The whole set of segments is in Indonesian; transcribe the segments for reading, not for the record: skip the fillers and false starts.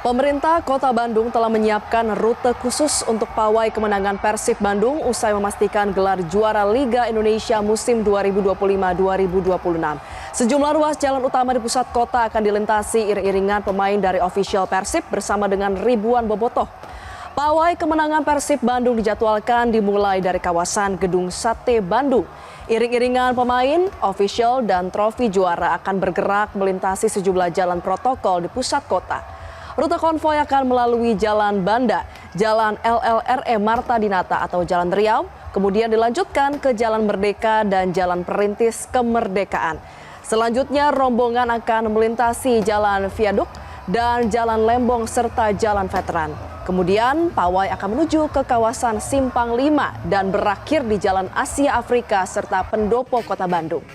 Pemerintah Kota Bandung telah menyiapkan rute khusus untuk pawai kemenangan Persib Bandung usai memastikan gelar juara Liga Indonesia musim 2025-2026. Sejumlah ruas jalan utama di pusat kota akan dilintasi iring-iringan pemain dari official Persib bersama dengan ribuan bobotoh. Pawai kemenangan Persib Bandung dijadwalkan dimulai dari kawasan Gedung Sate Bandung. Iring-iringan pemain, official, dan trofi juara akan bergerak melintasi sejumlah jalan protokol di pusat kota. Rute konvoi akan melalui Jalan Banda, Jalan LLRE Marta Dinata atau Jalan Riau, kemudian dilanjutkan ke Jalan Merdeka dan Jalan Perintis Kemerdekaan. Selanjutnya rombongan akan melintasi Jalan Viaduk dan Jalan Lembong serta Jalan Veteran. Kemudian pawai akan menuju ke kawasan Simpang 5 dan berakhir di Jalan Asia Afrika serta Pendopo Kota Bandung.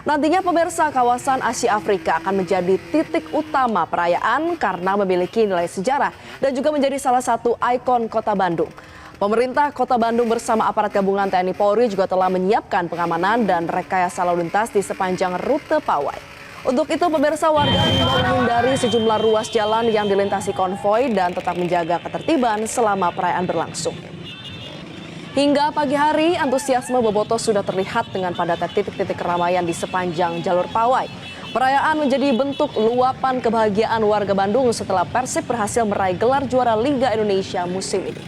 Nantinya pemirsa, kawasan Asia Afrika akan menjadi titik utama perayaan karena memiliki nilai sejarah dan juga menjadi salah satu ikon Kota Bandung. Pemerintah Kota Bandung bersama aparat gabungan TNI Polri juga telah menyiapkan pengamanan dan rekayasa lalu lintas di sepanjang rute pawai. Untuk itu pemirsa, warga menghindari sejumlah ruas jalan yang dilintasi konvoi dan tetap menjaga ketertiban selama perayaan berlangsung. Hingga pagi hari, antusiasme bobotoh sudah terlihat dengan padatnya titik-titik keramaian di sepanjang jalur pawai. Perayaan menjadi bentuk luapan kebahagiaan warga Bandung setelah Persib berhasil meraih gelar juara Liga Indonesia musim ini.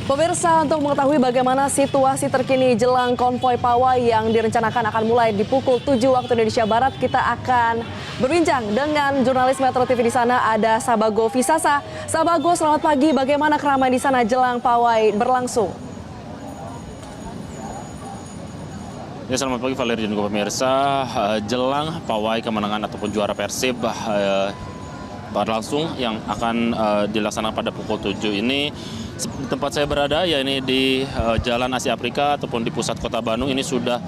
Pemirsa, untuk mengetahui bagaimana situasi terkini jelang konvoi pawai yang direncanakan akan mulai di pukul 7 waktu Indonesia Barat, kita akan berbincang dengan jurnalis Metro TV di sana, ada Sabago Visasa. Sabago, selamat pagi. Bagaimana keramaian di sana jelang pawai berlangsung? Ya, selamat pagi Valeri dan juga pemirsa. Jelang pawai kemenangan ataupun juara Persib berlangsung yang akan dilaksanakan pada pukul 7 ini. Tempat saya berada, ya ini di Jalan Asia Afrika ataupun di pusat kota Bandung, ini sudah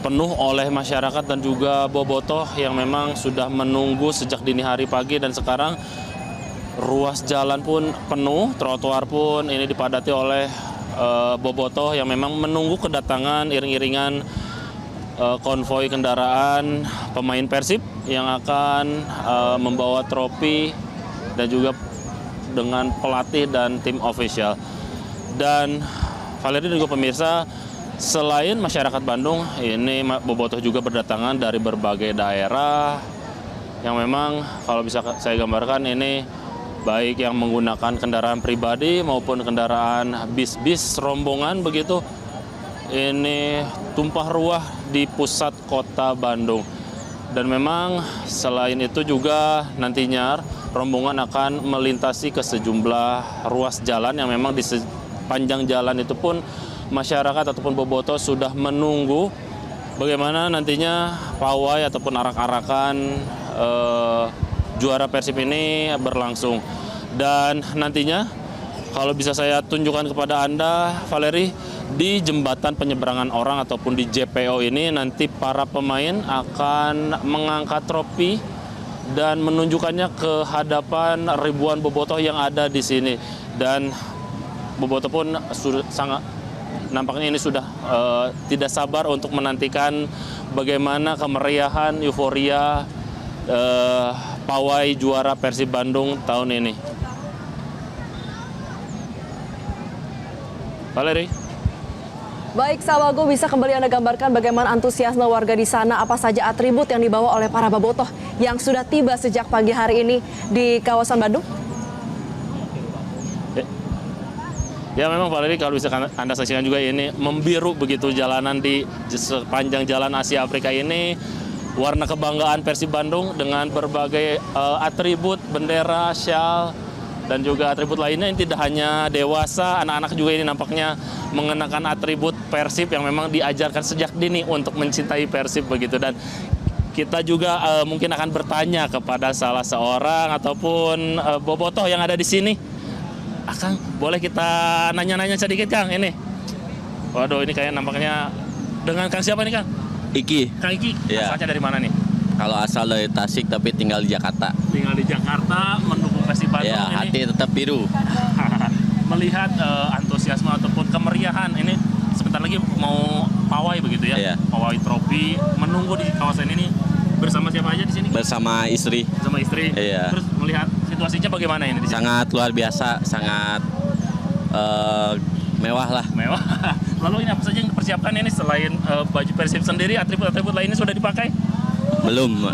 penuh oleh masyarakat dan juga bobotoh yang memang sudah menunggu sejak dini hari pagi, dan sekarang ruas jalan pun penuh, trotoar pun ini dipadati oleh bobotoh yang memang menunggu kedatangan iring-iringan konvoi kendaraan pemain Persib yang akan membawa trofi dan juga dengan pelatih dan tim official. Dan Valeri dan juga pemirsa, selain masyarakat Bandung, ini bobotoh juga berdatangan dari berbagai daerah yang memang kalau bisa saya gambarkan ini baik yang menggunakan kendaraan pribadi maupun kendaraan bis-bis rombongan begitu. Ini tumpah ruah di pusat kota Bandung. Dan memang selain itu juga nantinya rombongan akan melintasi ke sejumlah ruas jalan yang memang di sepanjang jalan itu pun masyarakat ataupun bobotoh sudah menunggu bagaimana nantinya pawai ataupun arak-arakan juara Persib ini berlangsung. Dan nantinya kalau bisa saya tunjukkan kepada Anda, Valeri, di jembatan penyeberangan orang ataupun di JPO ini nanti para pemain akan mengangkat trofi dan menunjukkannya ke hadapan ribuan bobotoh yang ada di sini. Dan bobotoh pun nampaknya ini sudah tidak sabar untuk menantikan bagaimana kemeriahan, euforia pawai juara Persib Bandung tahun ini. Valeri. Baik, Sabago, bisa kembali Anda gambarkan bagaimana antusiasme warga di sana, apa saja atribut yang dibawa oleh para bobotoh yang sudah tiba sejak pagi hari ini di kawasan Bandung? Ya memang Valeri, kalau bisa Anda saksikan juga ini membiru begitu jalanan di sepanjang Jalan Asia Afrika ini. Warna kebanggaan Persib Bandung dengan berbagai atribut, bendera, syal, dan juga atribut lainnya. Ini tidak hanya dewasa, anak-anak juga ini nampaknya mengenakan atribut Persib yang memang diajarkan sejak dini untuk mencintai Persib begitu. Dan kita juga mungkin akan bertanya kepada salah seorang ataupun bobotoh yang ada di sini. Kang, boleh kita nanya-nanya sedikit, Kang? Ini, waduh, ini kayak nampaknya dengan Kang siapa nih, Kang? Iki. Kang Iki, Ya. asalnya dari mana nih? Kalau asal dari Tasik tapi tinggal di Jakarta. Tinggal di Jakarta, mendukung Persib Bandung Ya, ini. hati tetap biru. melihat antusiasme ataupun kemeriahan ini sebentar lagi mau pawai begitu ya, Iya. pawai trofi menunggu di kawasan ini bersama siapa aja di sini? Bersama istri. Sama istri. Iya. Terus melihat situasinya bagaimana ini di sini? Sangat luar biasa, sangat mewah lah. Mewah. Lalu ini apa saja yang dipersiapkan ini selain baju Persib sendiri, atribut-atribut lainnya sudah dipakai? Belum.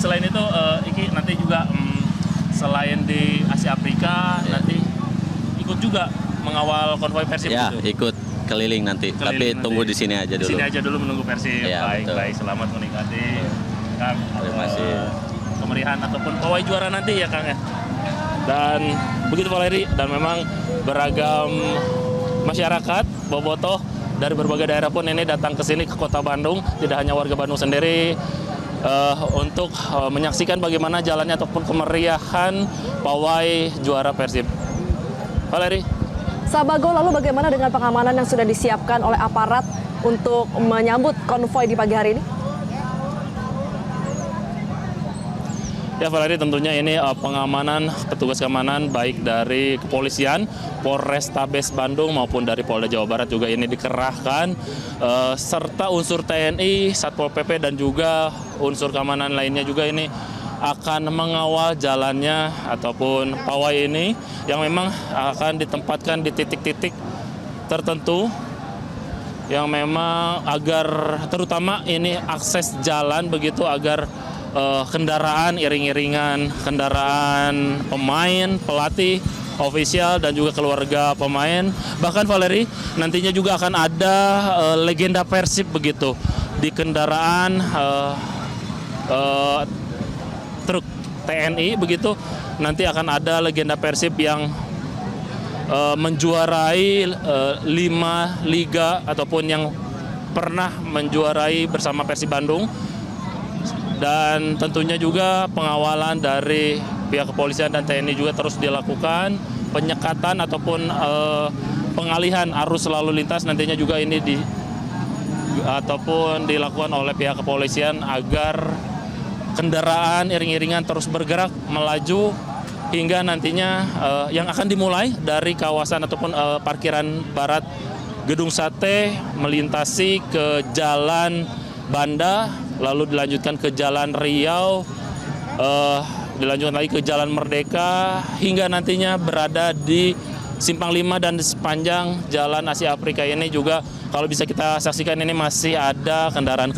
Selain itu, Iki nanti juga selain di Asia Afrika nanti ikut juga mengawal konvoi Persib Ya, itu. ikut keliling nanti. Keliling Tapi nanti. tunggu di sini aja Di dulu. sini aja dulu menunggu Persib. Iya, Baik, betul. baik. Selamat menikmati Kang. Terima kasih. Kemeriahan ataupun pawai juara nanti ya Kang ya. Dan begitu Valeri, dan memang beragam masyarakat bobotoh dari berbagai daerah pun ini datang ke sini ke Kota Bandung, tidak hanya warga Bandung sendiri untuk menyaksikan bagaimana jalannya ataupun kemeriahan pawai juara Persib. Valeri. Sabago, lalu bagaimana dengan pengamanan yang sudah disiapkan oleh aparat untuk menyambut konvoi di pagi hari ini? Ya Valeri, tentunya ini pengamanan, petugas keamanan baik dari kepolisian, Polrestabes Bandung maupun dari Polda Jawa Barat juga ini dikerahkan, serta unsur TNI, Satpol PP dan juga unsur keamanan lainnya juga ini akan mengawal jalannya ataupun pawai ini yang memang akan ditempatkan di titik-titik tertentu yang memang agar terutama ini akses jalan begitu agar kendaraan iring-iringan, kendaraan pemain, pelatih, ofisial dan juga keluarga pemain. Bahkan Valeri, nantinya juga akan ada legenda Persib begitu di kendaraan truk TNI begitu. Nanti akan ada legenda Persib yang menjuarai 5 liga ataupun yang pernah menjuarai bersama Persib Bandung. Dan tentunya juga pengawalan dari pihak kepolisian dan TNI juga terus dilakukan, penyekatan ataupun pengalihan arus lalu lintas nantinya juga ini ataupun dilakukan oleh pihak kepolisian agar kendaraan iring-iringan terus bergerak melaju hingga nantinya yang akan dimulai dari kawasan ataupun parkiran barat Gedung Sate melintasi ke Jalan Banda, lalu dilanjutkan ke Jalan Riau, dilanjutkan lagi ke Jalan Merdeka, hingga nantinya berada di Simpang 5 dan di sepanjang Jalan Asia Afrika ini juga kalau bisa kita saksikan ini masih ada kendaraan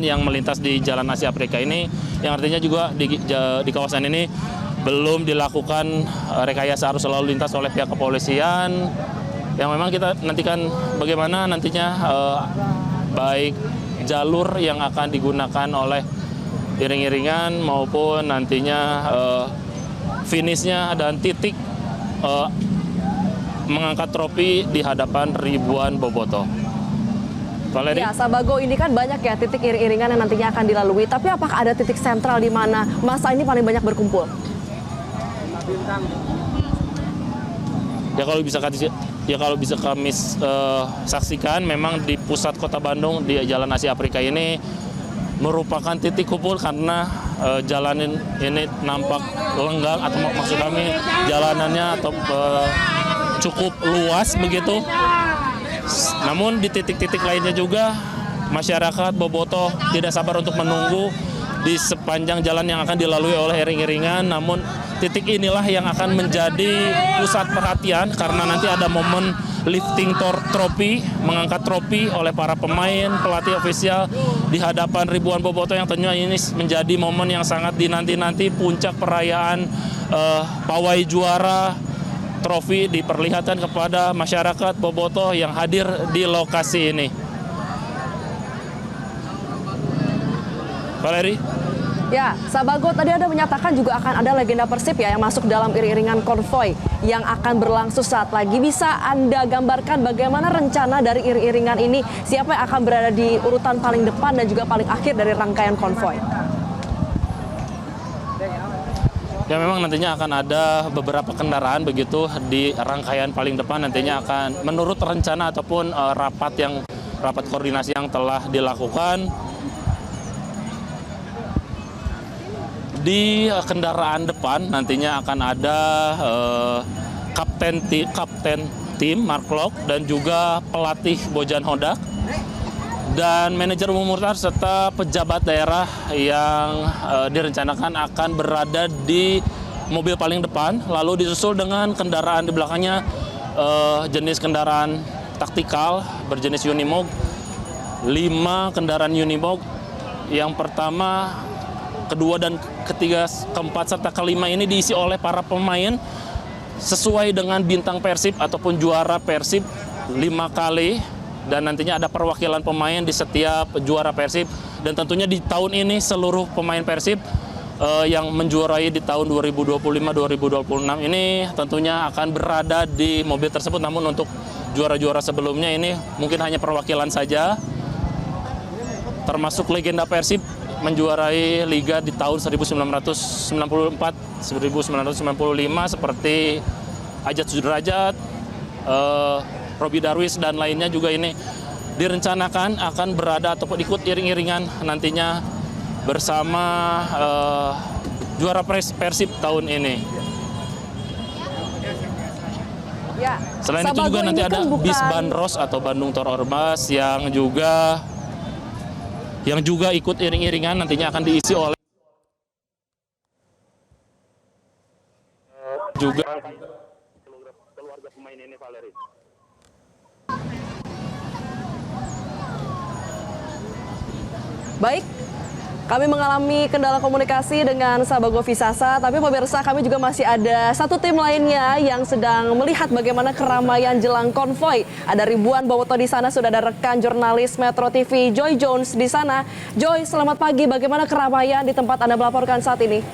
yang melintas di Jalan Asia Afrika ini, yang artinya juga di kawasan ini belum dilakukan rekayasa arus lalu lintas oleh pihak kepolisian. Yang memang kita nantikan bagaimana nantinya baik jalur yang akan digunakan oleh iring-iringan maupun nantinya finishnya dan titik mengangkat trofi di hadapan ribuan bobotoh. Valeri? Ya, Sabago, ini kan banyak ya titik iring-iringan yang nantinya akan dilalui. Tapi apakah ada titik sentral di mana masa ini paling banyak berkumpul? Ya kalau bisa kami saksikan memang di pusat Kota Bandung di Jalan Asia Afrika ini merupakan titik kumpul karena jalan ini nampak lenggang atau maksud kami jalanannya atau cukup luas begitu. Namun di titik-titik lainnya juga masyarakat bobotoh tidak sabar untuk menunggu di sepanjang jalan yang akan dilalui oleh iring-iringan. Namun titik inilah yang akan menjadi pusat perhatian karena nanti ada momen lifting trofi, mengangkat trofi oleh para pemain, pelatih ofisial di hadapan ribuan bobotoh yang tentunya ini menjadi momen yang sangat dinanti-nanti. Puncak perayaan pawai juara trofi diperlihatkan kepada masyarakat bobotoh yang hadir di lokasi ini. Valeri? Ya, Sabago, tadi ada menyatakan juga akan ada legenda Persib ya yang masuk dalam iring-iringan konvoi yang akan berlangsung saat lagi. Bisa Anda gambarkan bagaimana rencana dari iring-iringan ini? Siapa yang akan berada di urutan paling depan dan juga paling akhir dari rangkaian konvoi? Ya memang nantinya akan ada beberapa kendaraan begitu di rangkaian paling depan nantinya akan menurut rencana ataupun rapat koordinasi yang telah dilakukan. Di kendaraan depan nantinya akan ada kapten tim Mark Klok dan juga pelatih Bojan Hodak dan manajer umum Murtar serta pejabat daerah yang direncanakan akan berada di mobil paling depan, lalu disusul dengan kendaraan di belakangnya jenis kendaraan taktikal berjenis Unimog, 5 kendaraan Unimog. Yang pertama, kedua dan ketiga, keempat serta kelima ini diisi oleh para pemain sesuai dengan bintang Persib ataupun juara Persib 5 kali, dan nantinya ada perwakilan pemain di setiap juara Persib. Dan tentunya di tahun ini seluruh pemain Persib yang menjuarai di tahun 2025-2026 ini tentunya akan berada di mobil tersebut. Namun untuk juara-juara sebelumnya ini mungkin hanya perwakilan saja, termasuk legenda Persib menjuarai Liga di tahun 1994-1995 seperti Ajat Sudrajat, Robi Darwis, dan lainnya juga ini direncanakan akan berada ataupun ikut iring-iringan nantinya bersama juara Persib tahun ini. Ya, Selain itu Sabago juga nanti ini ada kan bis Bandros atau Bandung Tor Ormas yang juga ikut iring-iringan, nantinya akan diisi oleh juga keluarga pemain ini, Valeri. Baik, kami mengalami kendala komunikasi dengan Sabago Visasa, tapi pemirsa, kami juga masih ada satu tim lainnya yang sedang melihat bagaimana keramaian jelang konvoy. Ada ribuan bobotoh di sana, sudah ada rekan jurnalis Metro TV Joy Jones di sana. Joy, selamat pagi. Bagaimana keramaian di tempat Anda melaporkan saat ini?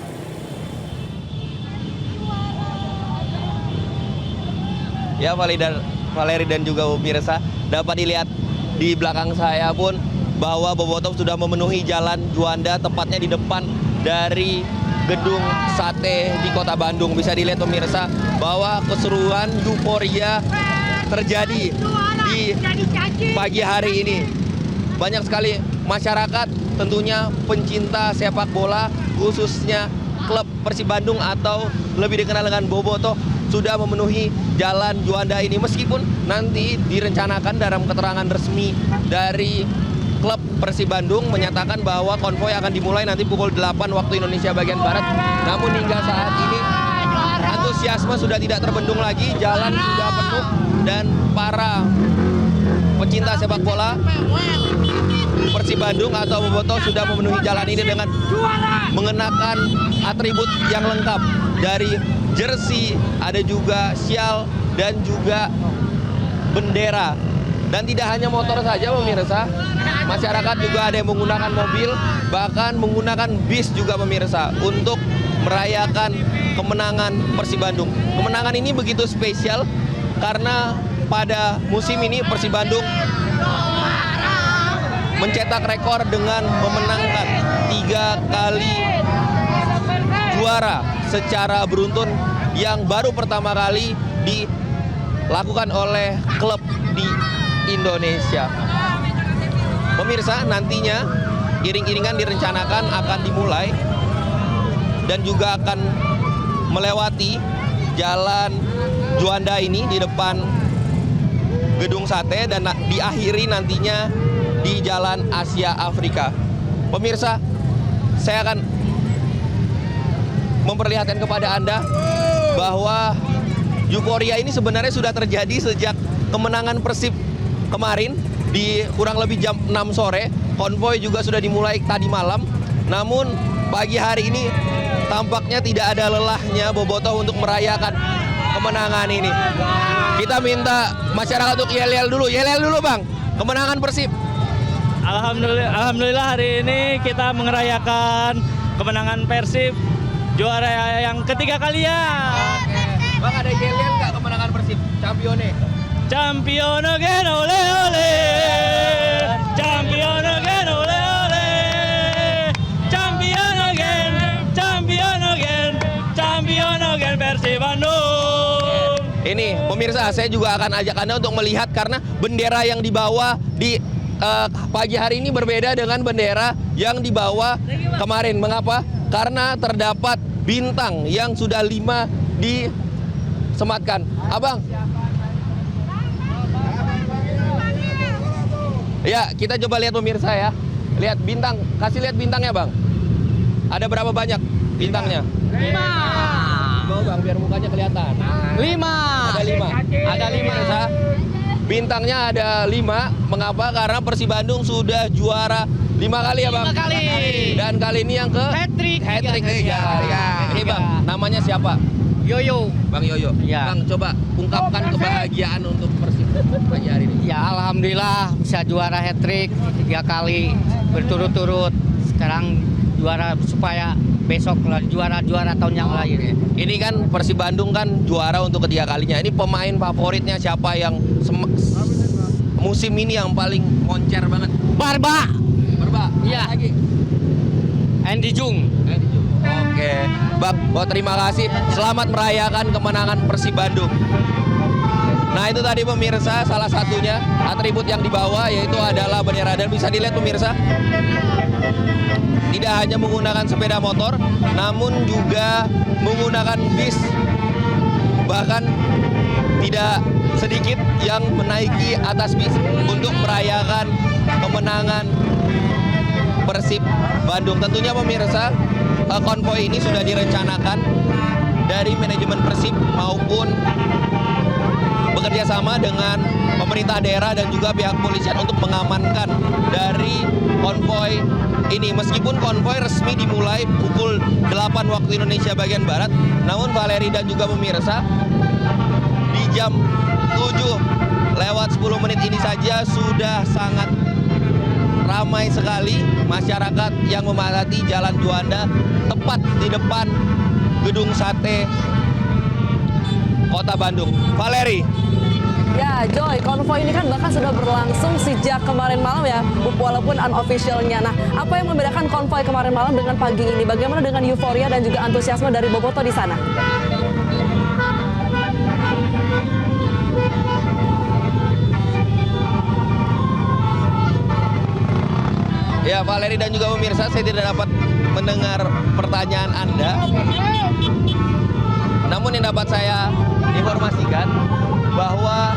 Ya, Valeri dan juga pemirsa, dapat dilihat di belakang saya pun bahwa bobotoh sudah memenuhi Jalan Juanda, tepatnya di depan dari gedung sate di Kota Bandung. Bisa dilihat pemirsa bahwa keseruan euforia terjadi di pagi hari ini. Banyak sekali masyarakat, tentunya pencinta sepak bola, khususnya klub Persib Bandung atau lebih dikenal dengan bobotoh, sudah memenuhi Jalan Juanda ini. Meskipun nanti direncanakan dalam keterangan resmi dari klub Persib Bandung menyatakan bahwa konvoy akan dimulai nanti pukul 8 waktu Indonesia bagian Barat. Namun hingga saat ini antusiasme sudah tidak terbendung lagi, jalan sudah penuh dan para pecinta sepak bola Persib Bandung atau bobotoh sudah memenuhi jalan ini dengan mengenakan atribut yang lengkap, dari jersey, ada juga syal dan juga bendera. Dan tidak hanya motor saja pemirsa, masyarakat juga ada yang menggunakan mobil, bahkan menggunakan bis juga pemirsa untuk merayakan kemenangan Persib Bandung. Kemenangan ini begitu spesial karena pada musim ini Persib Bandung mencetak rekor dengan memenangkan 3 kali juara secara beruntun yang baru pertama kali dilakukan oleh klub di Indonesia. Pemirsa, nantinya iring-iringan direncanakan akan dimulai dan juga akan melewati Jalan Juanda ini di depan gedung sate dan diakhiri nantinya di Jalan Asia Afrika. Pemirsa, saya akan memperlihatkan kepada Anda bahwa euforia ini sebenarnya sudah terjadi sejak kemenangan Persib kemarin di kurang lebih jam 6 sore. Konvoy juga sudah dimulai tadi malam. Namun pagi hari ini tampaknya tidak ada lelahnya bobotoh untuk merayakan kemenangan ini. Kita minta masyarakat untuk yel-yel dulu. Yel-yel dulu, Bang. Kemenangan Persib. Alhamdulillah hari ini kita merayakan kemenangan Persib juara yang ketiga kalinya. Bang, ada yel-yel nggak kemenangan Persib? Campione. Champion again, ole ole. Champion again, ole ole. Champion again, champion again, champion again Persib Bandung. Ini pemirsa, saya juga akan ajak Anda untuk melihat karena bendera yang dibawa di pagi hari ini berbeda dengan bendera yang dibawa kemarin. Mengapa? karena terdapat bintang yang sudah 5 disematkan. Abang. Ya, kita coba lihat pemirsa ya. Lihat bintang, kasih lihat bintangnya, Bang. Ada berapa banyak bintangnya? 5. Mau Bang, biar mukanya kelihatan. 5. Ada 5. Ada 5. Pemirsa, bintangnya ada 5. Mengapa? Karena Persib Bandung sudah juara 5 kali ya, Bang? 5 kali. Dan kali ini yang ke Hat-trick. hat-trick ketiga. Ini Bang, namanya siapa? Yoyo. Bang Yoyo. Ya. Bang, coba ungkapkan kebahagiaan untuk Persib pagi hari ini. Ya alhamdulillah bisa juara hat-trick 3 kali berturut-turut. Sekarang juara supaya besok lah juara tahun yang lain. Ini kan Persib Bandung kan juara untuk ketiga kalinya. Ini pemain favoritnya siapa yang musim ini yang paling moncer banget? Barba. Berba. Iya. Lagi. Andy Jung. Oke, Bang, terima kasih. Selamat merayakan kemenangan Persib Bandung. Nah, itu tadi pemirsa, salah satunya atribut yang dibawa yaitu adalah bendera. Dan bisa dilihat pemirsa, tidak hanya menggunakan sepeda motor, namun juga menggunakan bis. Bahkan tidak sedikit yang menaiki atas bis untuk merayakan kemenangan Persib Bandung. Tentunya pemirsa, konvoi ini sudah direncanakan dari manajemen Persib maupun bekerja sama dengan pemerintah daerah dan juga pihak kepolisian untuk mengamankan dari konvoi ini. Meskipun konvoi resmi dimulai pukul 8 waktu Indonesia bagian Barat, namun Valeri dan juga pemirsa, di jam 7:10 ini saja sudah sangat ramai sekali masyarakat yang memadati Jalan Juanda tepat di depan Gedung Sate Kota Bandung. Valeri. Ya, Joy, konvoi ini kan bahkan sudah berlangsung sejak kemarin malam ya, walaupun unofficialnya. Nah, apa yang membedakan konvoi kemarin malam dengan pagi ini? Bagaimana dengan euforia dan juga antusiasme dari bobotoh di sana? Ya, Valeri dan juga pemirsa, saya tidak dapat mendengar pertanyaan Anda. Namun yang dapat saya informasikan bahwa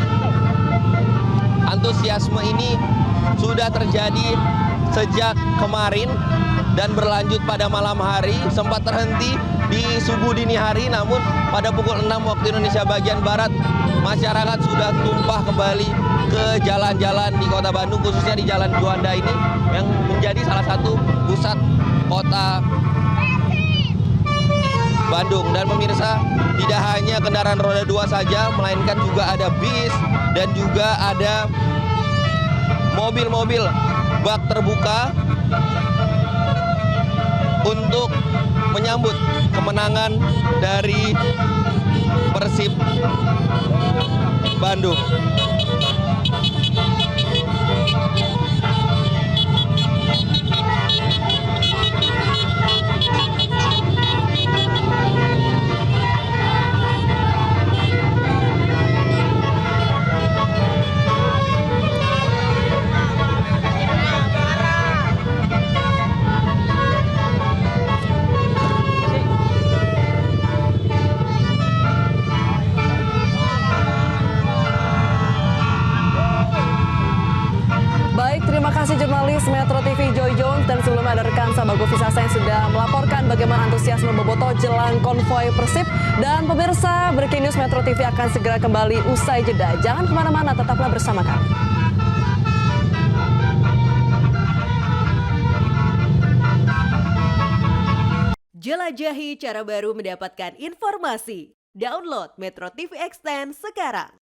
antusiasme ini sudah terjadi sejak kemarin dan berlanjut pada malam hari, sempat terhenti di subuh dini hari, namun pada pukul 6 waktu Indonesia bagian Barat, masyarakat sudah tumpah kembali ke jalan-jalan di Kota Bandung, khususnya di Jalan Juanda ini yang menjadi salah satu pusat Kota Bandung. Dan pemirsa, tidak hanya kendaraan roda 2 saja, melainkan juga ada bis dan juga ada mobil-mobil bak terbuka untuk menyambut kemenangan dari Persib Bandung. Terima kasih jurnalis Metro TV Joy Jones, dan sebelumnya ada rekan Sabago Visasa yang sudah melaporkan bagaimana antusiasme bobotoh jelang konvoi Persib. Dan pemirsa, Breaking News Metro TV akan segera kembali usai jeda. Jangan kemana-mana, tetaplah bersama kami. Jelajahi cara baru mendapatkan informasi. Download Metro TV Extend sekarang.